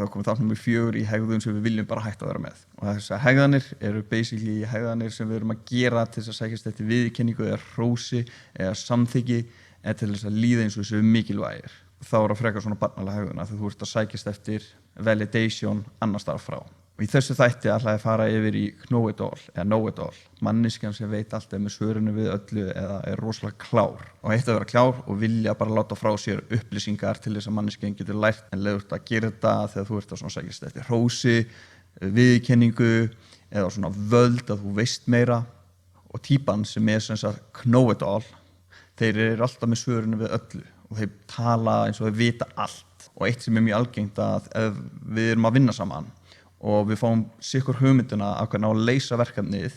þá komum þátt númer 4 í hegðun sem við viljum bara hætta að vera með. Og þessar hegðanir eru basically hegðanir sem við erum að gera til þess að sækjast eftir viðurkenningu eða hrósi eða samþykki eða til þess að líða eins og þessu mikilvægir. Þá að frekar svona barnalega hegðun að þú ert að sækjast eftir validation annars staðar frá. Og í þessu þætti ætla ég að fara yfir í know it all eða know it all. Manneskjan sem veit allt með svörinu við öllu eða rosalega klár. Og eitt að vera klár og vilja bara láta frá sér upplýsingar til þess að manneskjan getur lært en leiður að gera þetta þegar þú ert að sækjast eftir hrósi, viðurkenningu eða svona völd að þú veist meira. Og típan sem sem sagt know it all, þeir eru alltaf með svörinu við öllu og þeir tala eins og þeir vita allt. Og eitt sem mjög algengt að ef við erum að vinna saman og við fáum sikkur hugmyndina að hvernig á að leysa verkefnið,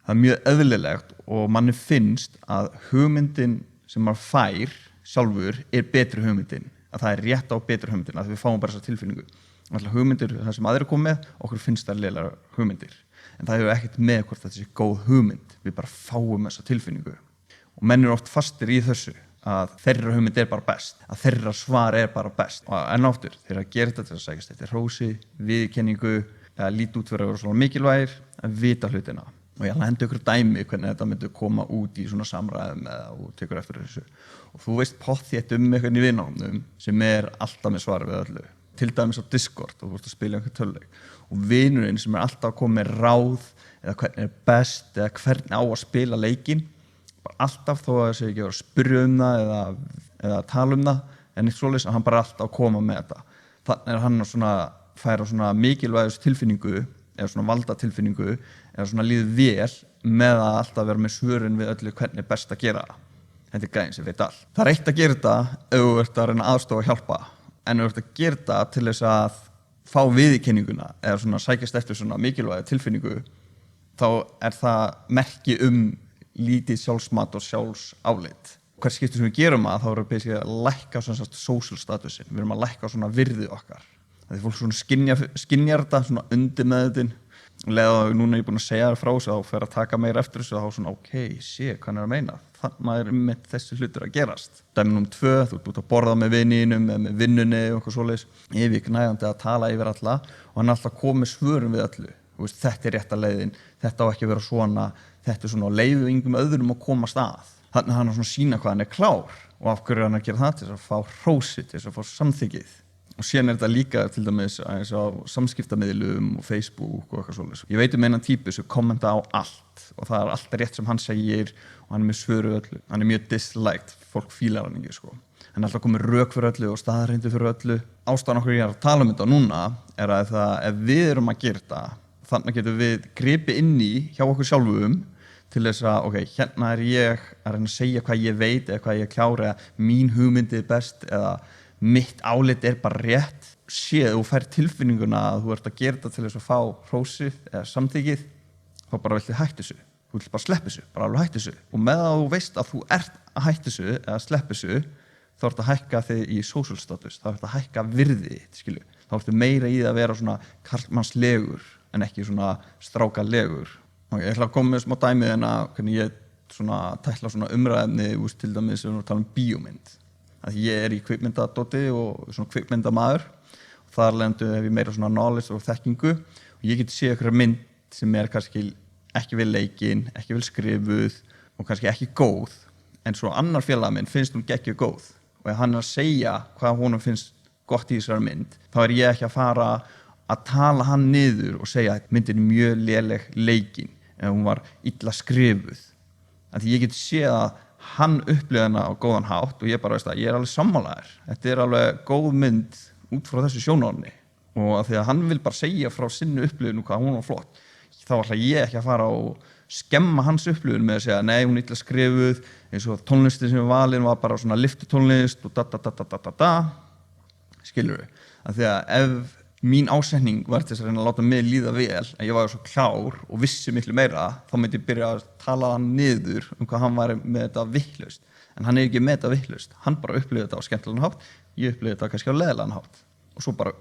það mjög eðlilegt og manni finnst að hugmyndin sem maður fær sjálfur betri hugmyndin, að það rétt á betri hugmyndin, að við fáum bara þessa tilfinningu. Alltaf hugmyndir, það sem aðrir koma með, okkur finnst það lélegar hugmyndir. En það hefur ekkert með hvort þetta sé góð hugmynd, við bara fáum þessa tilfinningu. Og menn eru oft fastir í þessu, að þeirra hugmynd bara best, að þeirra svar bara best. Og enn aftur, þeir að gera þetta til að sækjast eftir hrósi, viðurkenningu, eða líti út fyrir að vera svona mikilvægir, að vita hlutina. Og ég ætla að henda ykkur dæmi hvernig þetta myndi koma út í svona samræðum eða og tekur eftir þessu. Og þú veist pottþétt eitthvað í vinahópnum sem alltaf með svar við öllu. Til dæmis á Discord og þú ert að spila einhver tölleik. Og vinurinn sem alltaf að koma með ráð eða hvernig best eða hvernig á að spila leikinn, alltaf þó að það sé ekki að spyrja það eða tala það en eitt svoleiðis að hann bara alltaf að koma með þetta. Þannig hann svona færa svona mikilvægust tilfinningu eða svona valda tilfinningu eða svona líður vel með að alltaf vera með svörin við öllu hvernig best að gera það. Þetta gæðin sem veit allt. Það eitt að gera þetta ef þú ert að reyna aðstofa og hjálpa en þú ert að gera þetta til þess að fá viðurkenninguna eða svona sækjast eftir svona mikilvæga tilfinningu þá það merki lítið sjálfsmat og sjálfsálit. Hvert skipti sem við gerum þá erum við að lækka svona social statusin. Við erum að lækka svona virði okkar. Því fólk svona skynjar þetta svona undir meðvitund. Leða núna ég búin að segja það frá þessu þá fer að taka meira eftir þessu þá svona sé hvað að meina. Þannig með þessi hlutur að gerast. Dæmi númer 2, þú ert út að borða með vininum eða með vinnunni og eitthvað svoleiðis. Yfirgnæfandi að tala yfir alla og hann alltaf komið svörum við öllu. Þetta rétta leiðin, þetta á ekki að vera svona, þetta svona og leyfum yngum öðrum að komast að. Þannig að hann svona sína hvað hann klár og af hverju hann að gera það til þess að fá hrósi, til þess að fá samþykkið. Og síðan þetta líka til dæmis eins á samskiptamiðlum og Facebook og eitthvað svoleiðis. Ég veit einan típu sem kommenta á allt og það alltaf rétt sem hann segir og hann með svöru öllu. Hann mjög disliked, fólk fílar hann ekki sko. Hann alltaf komið rök fyrir öllu og staðreyndir fyrir öllu. Ástæðan okkur ég að tala þetta núna að það ef við erum að gera þetta þannig getum við gripið inn í hjá okkur sjálfum til þess að hérna ég að reyna að segja hvað ég veit eða hvað ég klára eða mín hugmyndi best eða mitt álit bara rétt séð og fær tilfinninguna að þú ert að gera þetta til þess að fá hrósið eða samþykkið þá bara viltu hætta þessu þú vilt bara sleppa þessu, bara alveg hætta þessu og með að þú veist að þú ert að hætta þessu eða sleppa þessu þá ert að hækka þig í social status þá ert að hækka virði skilu þá ertu meira í það að vera svona karlmannslegur en ekki svona strákalegur. Og ég ætla að koma með smá dæmi hvernig ég svona tækla svona umræðefni til dæmis við tala bíómynd. Að ég í kvikmyndadóti og svona kvikmyndamaður og þar lendu hef ég meira svona knowledge og þekkingu og ég geti séð einhverja mynd sem kannski ekki vel leikinn, ekki vel skrifuð og kannski ekki góð en svo annar félaga minn finnst hún geggjuð góð og ef hann að segja hvað honum finnst gott í þessari mynd þá ég ekki að fara að tala hann niður og segja að myndin mjög léleg leikinn ef hún var illa skrifuð. Því ég get séð að hann upplifði hana á góðan hátt og ég bara veist að ég alveg sammálaður. Þetta alveg góð mynd út frá þessu sjónarhorni og að því að hann vil bara segja frá sinni upplifun hvað hún var flott. Þá ætla ég ekki að fara og skemma hans upplifun með að segja nei, hún illa skrifuð eins og tónlistin sem valin var bara svona lyftutónlist og skilurðu. Að því að ef mín ásetning var til þess að reyna að láta mig líða vel en ég var svo klár og vissi miklu meira þá myndi ég byrja að tala hann niður hvað hann var með þetta vitlaust en hann ekki með þetta vitlaust hann bara upplifði þetta á skemmtilegan hátt ég upplifði þetta kannski á leiðilegan hátt og svo bara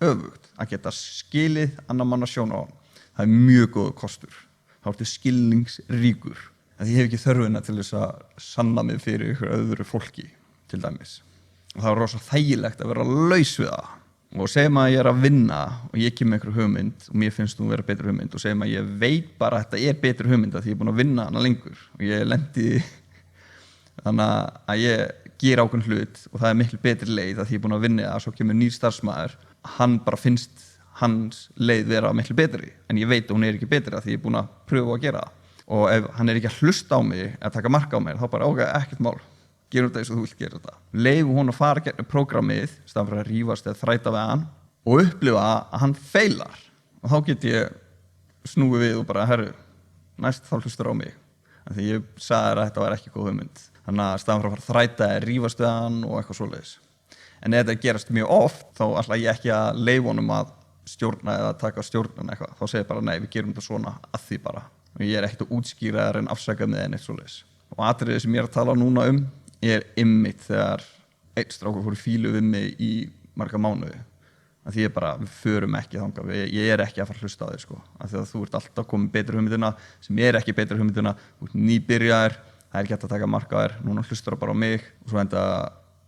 öfugt að geta skilið annar mann að sjóna á það mjög góður kostur þá ertu skilningsríkur en ég hef ekki þörfina til þess að sanna mig fyrir ykkur öðru fólki til dæmis og það var rosa þægilegt að vera laus við það og segjum að ég að vinna og ég kem með einhver hugmynd og mér finnst þú vera betri hugmynd og segjum að ég veit bara að þetta betri hugmynd að því ég búin að vinna hana lengur og ég lendi þannig að ég gera ákveðinn hlut og það miklu betri leið að því ég búin að vinna það svo kemur nýr starfsmaður hann bara finnst hans leið vera miklu betri en ég veit að hún ekki betri að því ég búin að pröfa að gera það og ef hann ekki að hlusta á mig að taka mark á mér þá bara ekkert mál gerum þetta eins og þú vilt gera þetta leyfu hún að fara gegn prógramið staðan fyrir að rífast eða þræta við hann og upplifa að hann feilar og þá get ég snúið við og bara herru, næst þá hlustar á mig af því ég sagði að þetta var ekki góð hugmynd þannig að staðan fyrir að fara að þræta eða rífast við hann og eitthvað svoleiðis en ef þetta gerast mjög oft þá ætla ég ekki að leyfa honum að stjórna eða taka stjórnun eitthvað þá segir bara nei, við gerum þetta svona að því bara og ég ekkert að útskýra en afsaka með enn eitt svoleiðis og atriðið sem ég að tala núna einmitt þegar einn strákur fór í fílu við mig í marga mánuði að því ég bara, við förum ekki þangað ég ekki að fara að hlusta á þér sko af því að þú ert alltaf komið betri hugmyndina sem ekki betri hugmyndina, þú ert nýbyrjaður það ekki hægt að taka mark á þér, núna hlustar það bara á mig og svo enda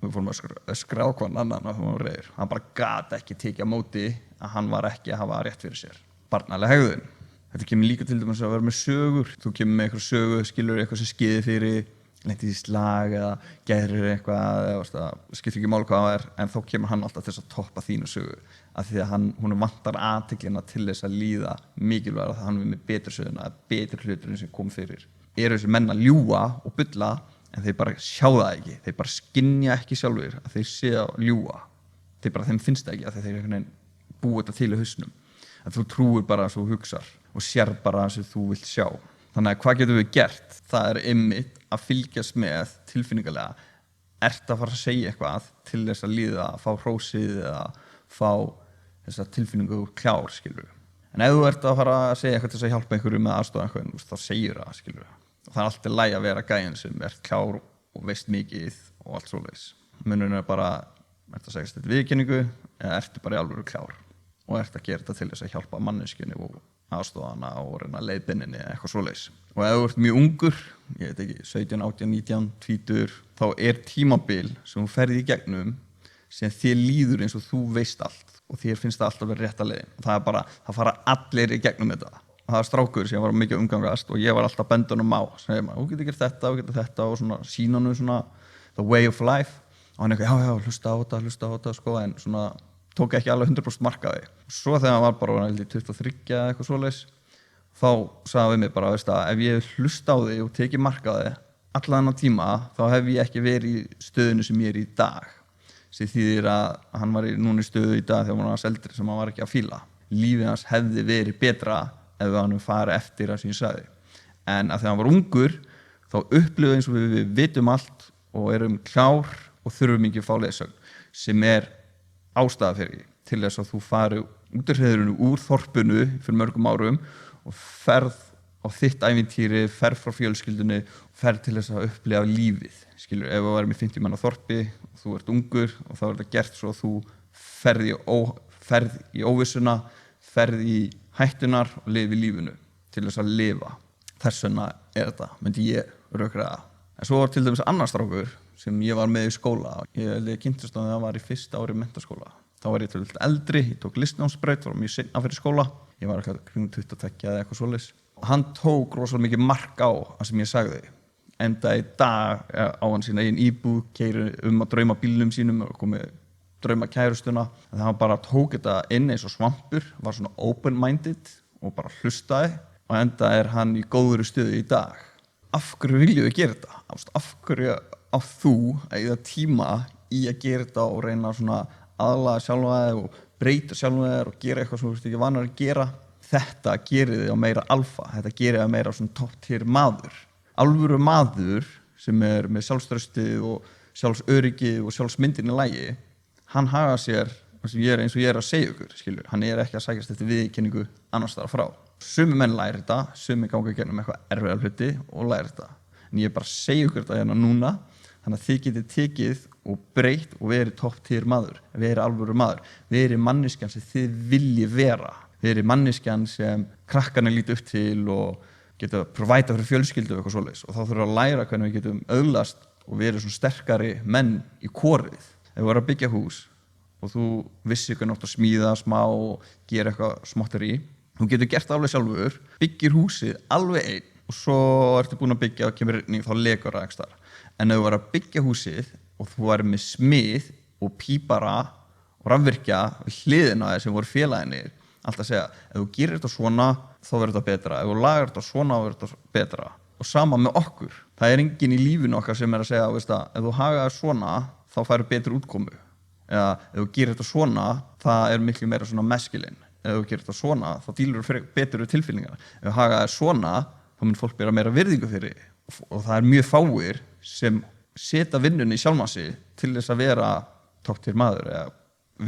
við fórum að skrá hvern annan og þú var reyður hann bara gat ekki tekið á móti að hann var ekki að hafa rétt fyrir sér barnaleg hegðun þetta kemur líka til dæmis að vera með sögur þú kemur með eitthvað sögu, skilur eitthvað sem skeiði fyrir lenti í slag eða gerir eitthvað eða skiptir ekki máli hvað það en þá kemur hann alltaf til þess að toppa þínu sögu af því að hún vantar athyglina til þess að líða mikilvægt að hann er með betri söguna betri hluturinn sem kom fyrir þessi menn að ljúga og bulla en þeir bara sjá það ekki þeir bara skynja ekki sjálfur að þeir sé að ljúga þeim finnst það ekki að þeir einhvern veginn búa þetta til í hausnum að þú trúir bara að þú hugsar og sér bara að þú vilt sjá þannig að hvað getum við gert? Það einmitt að fylgjast með tilfinningalega ert að fara að segja eitthvað til þess að líða að fá hrósið eða fá þessa tilfinningu klár skilur en ef þú ert að fara að segja eitthvað til þess að hjálpa einhverju með aðstoða einhvern þá segir það skilur og það alltaf læg að vera gæjan sem klár og veist mikið og allt svoleiðis munurinn bara ert að segja þetta viðurkenningu eða ertu bara í alvöru klár og ert að gera þetta til þess að hjálpa manneskjunni og aðstofana og reyna leiðbinninni eitthvað svoleiðis og ef þú ert mjög ungur ég veit ekki, 17, 18, 19, 20 þá tímabil sem þú ferði í gegnum sem þér líður eins og þú veist allt og þér finnst það alltaf verið rétt að leiðin og það fara allir í gegnum þetta og það var strákur sem var mikið umgangast og ég var alltaf bendunum á sem þú getur gert þetta og svona sína hann svona the way of life og hann já, hlusta á þetta sko en svona tók ekki alveg 100% markaði. Svo þegar hann var bara 23 eða eitthvað svoleiðis, þá sagði við mig bara, veist að ef ég hlusta á þig og teki markaði allan þennan tíma, þá hef ég ekki verið í stöðinu sem ég er í dag. Sem þýðir að hann var núna í stöðu í dag þegar hann var eldri sem hann var ekki að fíla. Lífið hans hefði verið betra ef hann farið eftir það sem ég sagði. En að þegar hann var ungur, þá upplifði eins og við vitum allt og erum klár og þurfum ekki að fá leiðsögn, sem ástæða fyrir til þess að þú fari út af hreiðrinu úr þorpinu fyrir mörgum árum og ferð á þitt ævintýri, ferð frá fjölskyldunni og ferð til þess að upplifa lífið. Skilur, ef þú væri með 50 manna þorpi og þú ert ungur og þá þetta gert svo að þú ferð í óvissuna, ferð í hættunar og lifi lífinu til þess að lifa. Þess vegna þetta, myndi ég rökra það. En svo var til dæmis annar strákur sem ég var með í skóla. Ég kynntist að það var í fyrsta ári menntaskóla. Þá var ég tölvöld eldri, ég tók listnámsbraut, var mjög seinna fyrir skóla. Ég var eitthvað kring 22 eða eitthvað svoleiðis. Og hann tók rosalega mikið mark á það sem ég sagði. Enda í dag á hann sína eigin íbúð, keyri að drauma bílnum sínum og komið drauma kærustuna. En það hann bara tók þetta inn eins og svampur, var svona open-minded og bara hlustaði. Og enda hann í góðri stöðu í dag. Af hverju viljum við gera þetta? Af hverju á þú að eyða tíma í að gera þetta og reyna svona aðlaga sjálfa þig og breyta sjálfa þig og gera eitthvað sem þú ert ekki vanar að gera? Þetta gerir þig á meira alfa, þetta gerir þig á meira svona top tier maður. Alvöru maður sem með sjálfstraustið og sjálfsöryggið og sjálfsmyndin í lagi, hann hagar sér eins og ég að segja ykkur, skilur. Hann ekki að sækjast eftir viðurkenningu annars staðar frá. Sumir menn læra þetta, sumir ganga í gegnum eitthvað erfiðar hluti og læra þetta. En ég bara segja ykkur þetta hérna núna, þannig að þið getið tekið og breytt og verið topp tier maður, verið alvöru maður, verið manneskjan sem þið vilji vera, verið manneskjan sem krakkarnir líti upp til og geta provæta fyrir fjölskyldu og eitthvað svoleiðis. Og þá þurfum að læra hvernig við getum öðlast og verið svona sterkari menn í korið. Ef við varum að byggja hús og þú vissir hvernig átt að smíða smá og gera eitthvað smáttur í, þú getur gert alveg sjálfur, byggir húsið alveg einn og svo ertu búin að byggja og kemur rigning, þá lekur það ekki þar. En ef þú var að byggja húsið og þú væri með smið og pípara og rafvirkja við hliðina sem voru félaginir, alltaf segja, ef þú gerir þetta svona þá verður þetta betra, ef þú lagar þetta svona þá verður þetta betra. Og sama með okkur, það er enginn í lífinu okkar sem er að segja, veist að, ef þú hagaðir svona þá færðu betri útkomu, eða ef þú gerir þetta svona það er miklu meira svona masculine, ef þú gerir þetta svona þá dílur þú betri tilfinningar, ef þú hagaðir svona þá mun fólk bera meira virðingu fyrir þig. Og það er mjög fáir sem setja vinnunni í sjálfan sig til þess að vera topptier maður eða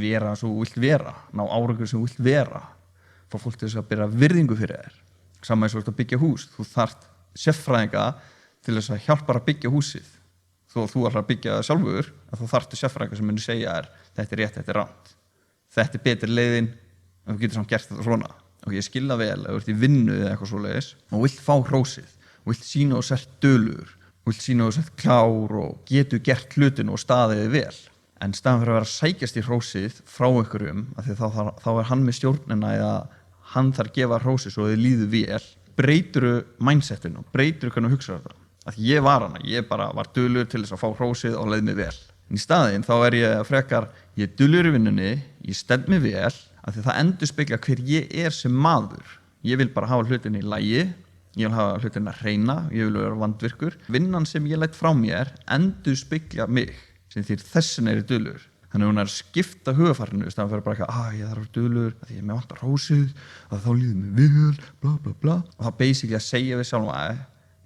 vera sem þú vilt vera, ná árangur sem þú vilt vera, fá fólk til þess að bera virðingu fyrir þér. Sama eins og að byggja hús, þú þarft sérfræðinga til þess að hjálpa að byggja húsið. Þó þú ætlar að byggja það sjálfur, að þú þarftu sérfræðinga sem myndir segja þér, þetta er rétt, þetta er rangt, þetta er betri leiðin, en þú getur samt gert þetta svona. Og ég skilja vel, ef þú ert í vinnu eða eitthvað svoleiðis og vilt fá hrósið, og vilt sýna og sért dulur, vilt sýna og sért klár og getur gert hlutinu og staðið vel. En staðan fyrir að vera að sækjast í hrósið frá einhverjum, af því þá er hann með stjórnina eða hann þarf að gefa hrósið svo þið líður vel, breyturu mindsetinu, breyturu hvernig þú hugsaðu þetta. Af því ég var hana, ég bara var dulur til þess að fá hrósið og leið mig vel. En í staðinn þá er ég frekar, ég er dulur í vinnunni, ég stend mig vel, af því það endurspeglar hver ég er sem maður. Ég vil bara hafa hlutinni í lagi, ég vil hafa hlutinni að hreina, ég vil vera vandvirkur. Vinnan sem ég læt frá mér endurspeglar mig, sem því þessin er í dulur. Þannig að hún er að skipta hugafarinu í staðan fyrir bara eitthvað, ég þarf að vera dulur, að ég með vantar hrósið, að þá líður mig vel, bla bla bla. Og það basically að segja við sjálfum að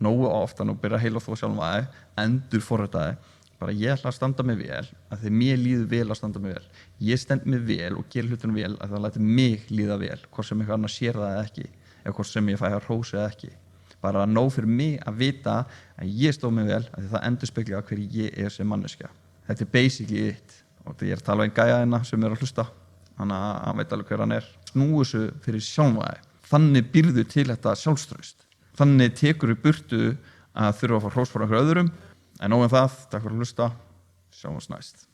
nógu ofta, nú byrja heila þó sjálfum að endur forritaði, bara ég ætla að standa mig vel, að því mér líður vel að standa mig vel. Ég stend mig vel og ger hlutunum vel, að það lætur mig líða vel, hvort sem eitthvað annars sér það eða ekki, eða hvort sem ég fæ að hrósa eða ekki. Bara nóg fyrir mig að vita að ég stóð mig vel, að það endurspeglar hver ég er sem manneskja. Þetta er basically it. Og ég er að tala um einn gæja hérna sem er að hlusta, þannig að hann veit alveg hver hann er. Snúu þessu fyrir sjálfvæði. Þannig býrðu til þetta sjálfstraust. Þannig tekur við burtu að þurfa að fá hrós frá einhver öðrum. En nóg um það, takk fyrir að hlusta, sjáumst næst.